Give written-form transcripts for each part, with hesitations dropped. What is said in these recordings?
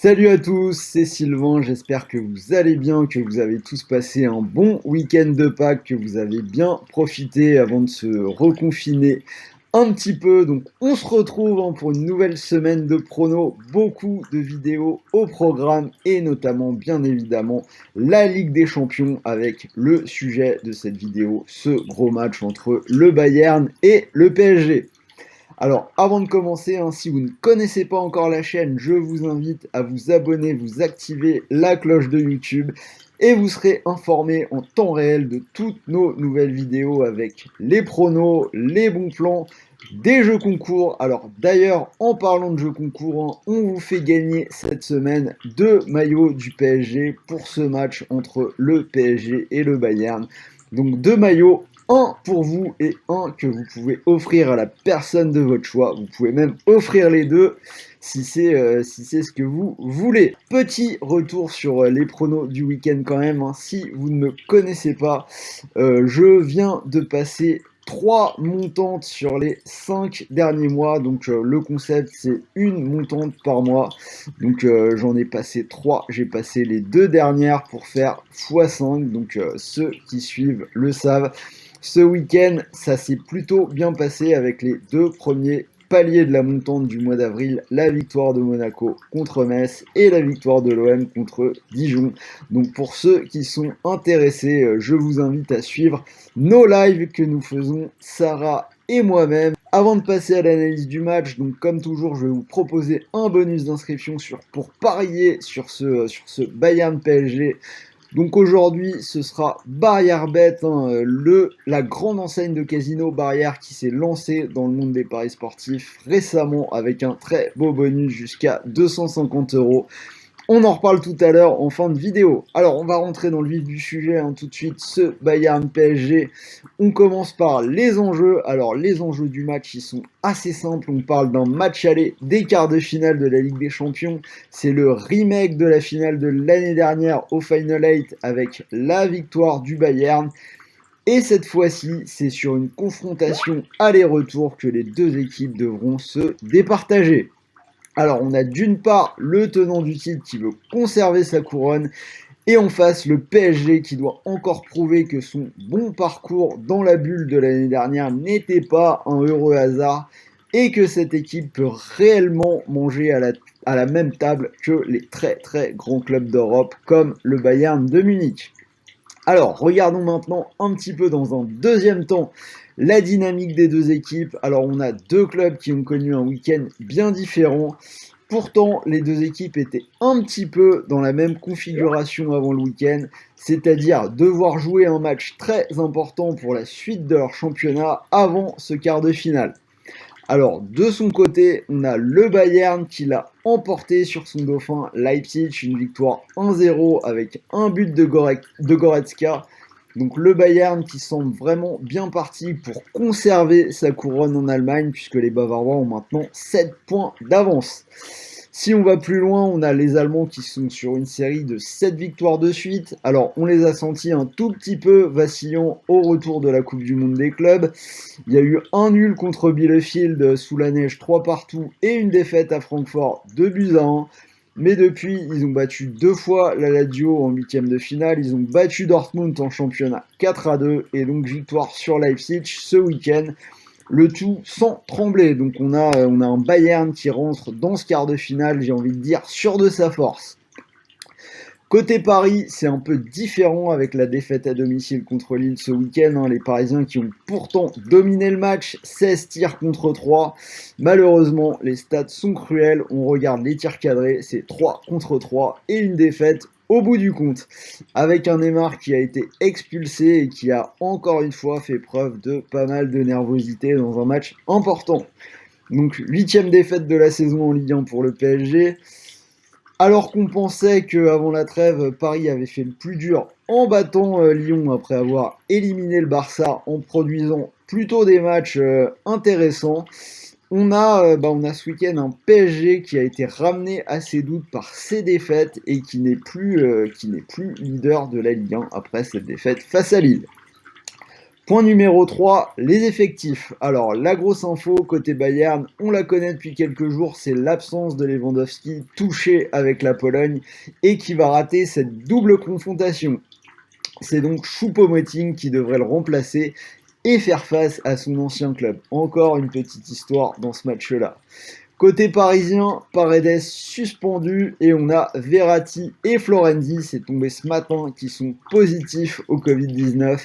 Salut à tous, c'est Sylvain, j'espère que vous allez bien, que vous avez tous passé un bon week-end de Pâques, que vous avez bien profité avant de se reconfiner un petit peu. Donc on se retrouve pour une nouvelle semaine de pronos, beaucoup de vidéos au programme et notamment bien évidemment la Ligue des Champions avec le sujet de cette vidéo, ce gros match entre le Bayern et le PSG. Alors, avant de commencer, si vous ne connaissez pas encore la chaîne, je vous invite à vous abonner, vous activer la cloche de YouTube et vous serez informé en temps réel de toutes nos nouvelles vidéos avec les pronos, les bons plans, des jeux concours. Alors d'ailleurs, en parlant de jeux concours, on vous fait gagner cette semaine 2 maillots du PSG pour ce match entre le PSG et le Bayern. Donc 2 maillots, un pour vous et un que vous pouvez offrir à la personne de votre choix. Vous pouvez même offrir les deux si c'est ce que vous voulez. Petit retour sur les pronos du week-end quand même. Si vous ne me connaissez pas, je viens de passer 3 montantes sur les 5 derniers mois. Donc le concept c'est une montante par mois. Donc j'en ai passé 3. J'ai passé les 2 dernières pour faire x5. Donc ceux qui suivent le savent. Ce week-end, ça s'est plutôt bien passé avec les 2 premiers paliers de la montante du mois d'avril, la victoire de Monaco contre Metz et la victoire de l'OM contre Dijon. Donc pour ceux qui sont intéressés, je vous invite à suivre nos lives que nous faisons, Sarah et moi-même. Avant de passer à l'analyse du match, donc comme toujours, je vais vous proposer un bonus d'inscription pour parier sur ce Bayern PSG. Donc aujourd'hui, ce sera Barrière Bet, la grande enseigne de casino Barrière qui s'est lancée dans le monde des paris sportifs récemment avec un très beau bonus jusqu'à 250 euros. On en reparle tout à l'heure en fin de vidéo. Alors, on va rentrer dans le vif du sujet tout de suite, ce Bayern PSG. On commence par les enjeux. Alors, les enjeux du match, ils sont assez simples. On parle d'un match aller des quarts de finale de la Ligue des Champions. C'est le remake de la finale de l'année dernière au Final 8 avec la victoire du Bayern. Et cette fois-ci, c'est sur une confrontation aller-retour que les deux équipes devront se départager. Alors, on a d'une part le tenant du titre qui veut conserver sa couronne, et en face le PSG qui doit encore prouver que son bon parcours dans la bulle de l'année dernière n'était pas un heureux hasard, et que cette équipe peut réellement manger à la même table que les très très grands clubs d'Europe comme le Bayern de Munich. Alors, regardons maintenant un petit peu dans un deuxième temps la dynamique des deux équipes. Alors, on a deux clubs qui ont connu un week-end bien différent. Pourtant, les deux équipes étaient un petit peu dans la même configuration avant le week-end, c'est-à-dire devoir jouer un match très important pour la suite de leur championnat avant ce quart de finale. Alors, de son côté, on a le Bayern qui l'a emporté sur son dauphin Leipzig, une victoire 1-0 avec un but de Goretzka. Donc le Bayern qui semble vraiment bien parti pour conserver sa couronne en Allemagne, puisque les Bavarois ont maintenant 7 points d'avance. Si on va plus loin, on a les Allemands qui sont sur une série de 7 victoires de suite. Alors on les a sentis un tout petit peu vacillants au retour de la Coupe du Monde des clubs. Il y a eu un nul contre Bielefeld sous la neige 3 partout et une défaite à Francfort 2-1. Mais depuis, ils ont battu 2 fois la Lazio en huitième de finale, ils ont battu Dortmund en championnat 4-2 et donc victoire sur Leipzig ce week-end. Le tout sans trembler. Donc on a un Bayern qui rentre dans ce quart de finale, j'ai envie de dire, sûr de sa force. Côté Paris, c'est un peu différent avec la défaite à domicile contre Lille ce week-end. Les Parisiens qui ont pourtant dominé le match, 16 tirs contre 3. Malheureusement, les stats sont cruels. On regarde les tirs cadrés, c'est 3 contre 3 et une défaite au bout du compte. Avec un Neymar qui a été expulsé et qui a encore une fois fait preuve de pas mal de nervosité dans un match important. Donc 8ème défaite de la saison en Ligue 1 pour le PSG. Alors qu'on pensait qu'avant la trêve, Paris avait fait le plus dur en battant Lyon après avoir éliminé le Barça en produisant plutôt des matchs intéressants. On a ce week-end un PSG qui a été ramené à ses doutes par ses défaites et qui n'est plus leader de la Ligue 1 après cette défaite face à Lille. Point numéro 3, les effectifs. Alors, la grosse info côté Bayern, on la connaît depuis quelques jours, c'est l'absence de Lewandowski touché avec la Pologne et qui va rater cette double confrontation. C'est donc Choupo-Moting qui devrait le remplacer et faire face à son ancien club. Encore une petite histoire dans ce match-là. Côté parisien, Paredes suspendu et on a Verratti et Florenzi, c'est tombé ce matin, qui sont positifs au Covid-19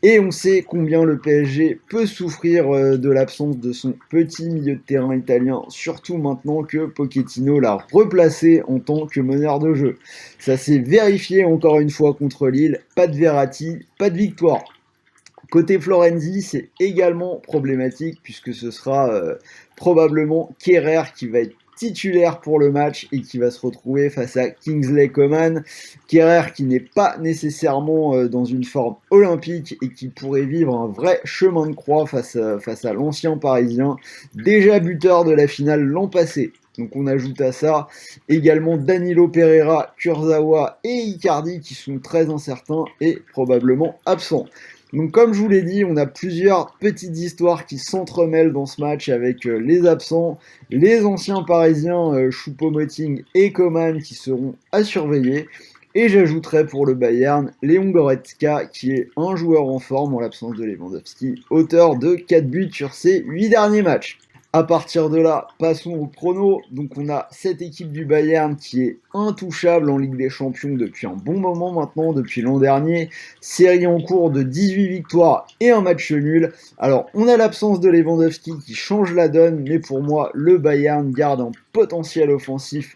et on sait combien le PSG peut souffrir de l'absence de son petit milieu de terrain italien, surtout maintenant que Pochettino l'a replacé en tant que meneur de jeu. Ça s'est vérifié encore une fois contre Lille, pas de Verratti, pas de victoire. Côté Florenzi, c'est également problématique puisque ce sera probablement Kerrer qui va être titulaire pour le match et qui va se retrouver face à Kingsley Coman. Kerrer qui n'est pas nécessairement dans une forme olympique et qui pourrait vivre un vrai chemin de croix face à l'ancien Parisien, déjà buteur de la finale l'an passé. Donc on ajoute à ça également Danilo Pereira, Kurzawa et Icardi qui sont très incertains et probablement absents. Donc comme je vous l'ai dit, on a plusieurs petites histoires qui s'entremêlent dans ce match avec les absents, les anciens parisiens Choupo-Moting et Coman qui seront à surveiller. Et j'ajouterai pour le Bayern Léon Goretzka qui est un joueur en forme en l'absence de Lewandowski, auteur de 4 buts sur ses 8 derniers matchs. À partir de là, passons au prono. Donc on a cette équipe du Bayern qui est intouchable en Ligue des Champions depuis un bon moment maintenant, depuis l'an dernier. Série en cours de 18 victoires et un match nul. Alors on a l'absence de Lewandowski qui change la donne, mais pour moi le Bayern garde un potentiel offensif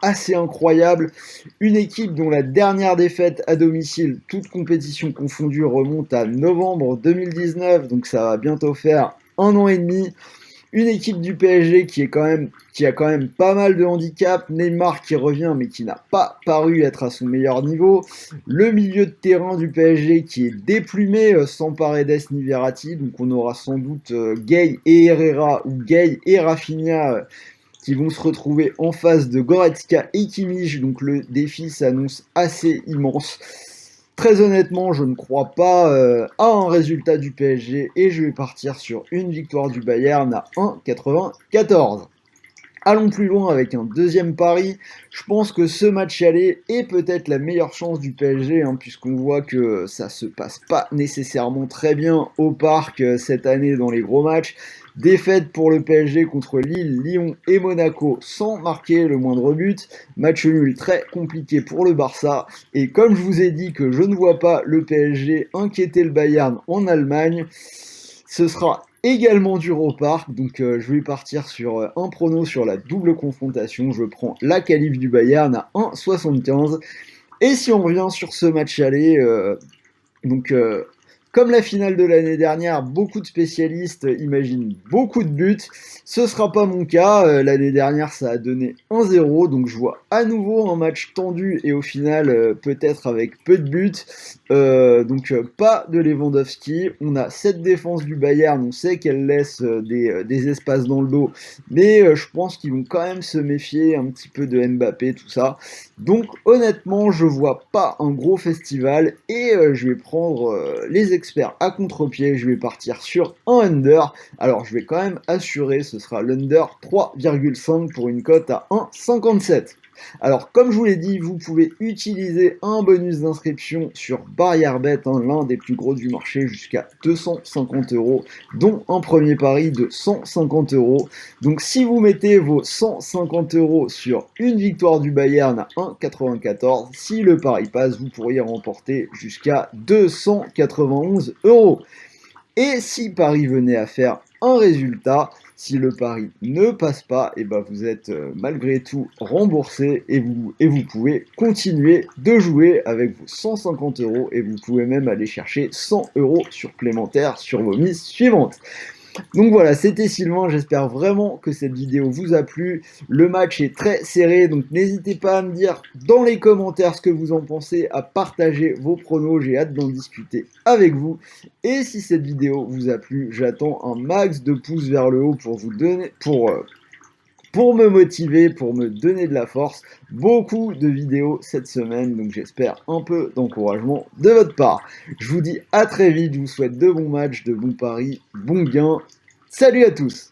assez incroyable. Une équipe dont la dernière défaite à domicile, toute compétition confondue, remonte à novembre 2019, donc ça va bientôt faire un an et demi. Une équipe du PSG qui a quand même pas mal de handicaps, Neymar qui revient mais qui n'a pas paru être à son meilleur niveau, le milieu de terrain du PSG qui est déplumé sans Paredes ni Verratti, donc on aura sans doute Gay et Herrera ou Gay et Rafinha qui vont se retrouver en face de Goretzka et Kimmich, donc le défi s'annonce assez immense. Très honnêtement, je ne crois pas à un résultat du PSG et je vais partir sur une victoire du Bayern à 1,94. Allons plus loin avec un deuxième pari. Je pense que ce match aller est peut-être la meilleure chance du PSG, puisqu'on voit que ça se passe pas nécessairement très bien au parc cette année dans les gros matchs. Défaite pour le PSG contre Lille, Lyon et Monaco sans marquer le moindre but. Match nul très compliqué pour le Barça. Et comme je vous ai dit que je ne vois pas le PSG inquiéter le Bayern en Allemagne, ce sera également dur au parc, donc je vais partir sur un prono sur la double confrontation. Je prends la qualif du Bayern à 1,75. Et si on revient sur ce match aller, donc comme la finale de l'année dernière, beaucoup de spécialistes imaginent beaucoup de buts. Ce ne sera pas mon cas. L'année dernière, ça a donné 1-0. Donc je vois à nouveau un match tendu et au final, peut-être avec peu de buts. Donc pas de Lewandowski. On a cette défense du Bayern. On sait qu'elle laisse des espaces dans le dos. Mais je pense qu'ils vont quand même se méfier un petit peu de Mbappé, tout ça. Donc honnêtement, je vois pas un gros festival et je vais prendre les experts à contre-pied. Je vais partir sur un under. Alors je vais quand même assurer, ce sera l'under 3,5 pour une cote à 1,57. Alors comme je vous l'ai dit, vous pouvez utiliser un bonus d'inscription sur BarrièreBet, l'un des plus gros du marché, jusqu'à 250 €, dont un premier pari de 150 €. Donc si vous mettez vos 150 € sur une victoire du Bayern à 1,94, si le pari passe, vous pourriez remporter jusqu'à 291 €. Et si Paris venait à faire un résultat, si le pari ne passe pas, et ben vous êtes malgré tout remboursé et vous pouvez continuer de jouer avec vos 150 € et vous pouvez même aller chercher 100 € supplémentaires sur vos mises suivantes. Donc voilà, c'était Sylvain, j'espère vraiment que cette vidéo vous a plu. Le match est très serré, donc n'hésitez pas à me dire dans les commentaires ce que vous en pensez, à partager vos pronos, j'ai hâte d'en discuter avec vous. Et si cette vidéo vous a plu, j'attends un max de pouces vers le haut pour pour me motiver, pour me donner de la force. Beaucoup de vidéos cette semaine, donc j'espère un peu d'encouragement de votre part. Je vous dis à très vite, je vous souhaite de bons matchs, de bons paris, bons gains. Salut à tous!